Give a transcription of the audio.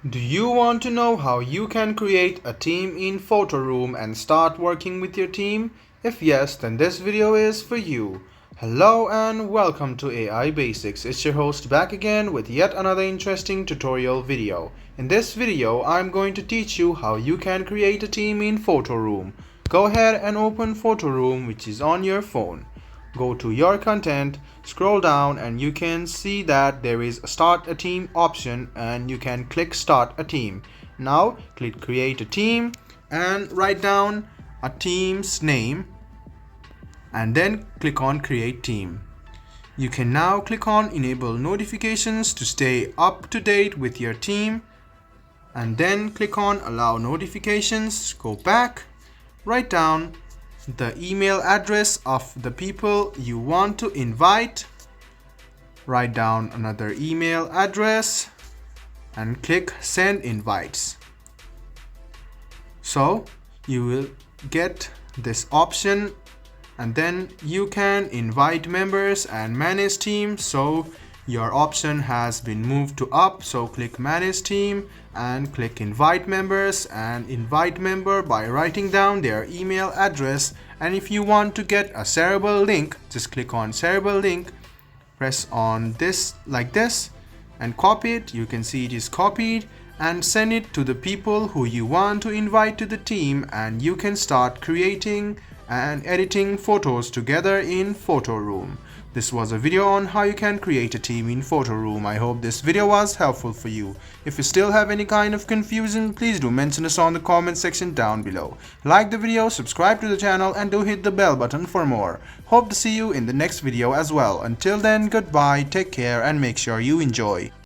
Do you want to know how you can create a team in Photoroom and start working with your team? If yes, then this video is for you. Hello and welcome to AI Basics. It's your host back again with yet another interesting tutorial video. In this video, I'm going to teach you how you can create a team in Photoroom. Go ahead and open Photoroom, which is on your phone. Go to your content, scroll down, and you can see that there is a start a team option, and you can click start a team. Now click create a team and write down a team's name and then click on create team. You can now click on enable notifications to stay up to date with your team, and then click on allow notifications. Go back, write down the email address of the people you want to invite, write down another email address and click send invites. So you will get this option, and then you can invite members and manage team. So your option has been moved to up, so click manage team and click invite members and invite member by writing down their email address. And if you want to get a shareable link, just click on shareable link, press on this like this and copy it. You can see it is copied, and send it to the people who you want to invite to the team, and you can start creating and editing photos together in Photoroom. This was a video on how you can create a team in Photoroom. I hope this video was helpful for you. If you still have any kind of confusion, please do mention us on the comment section down below. Like the video, subscribe to the channel, and do hit the bell button for more. Hope to see you in the next video as well. Until then, goodbye, take care, and make sure you enjoy.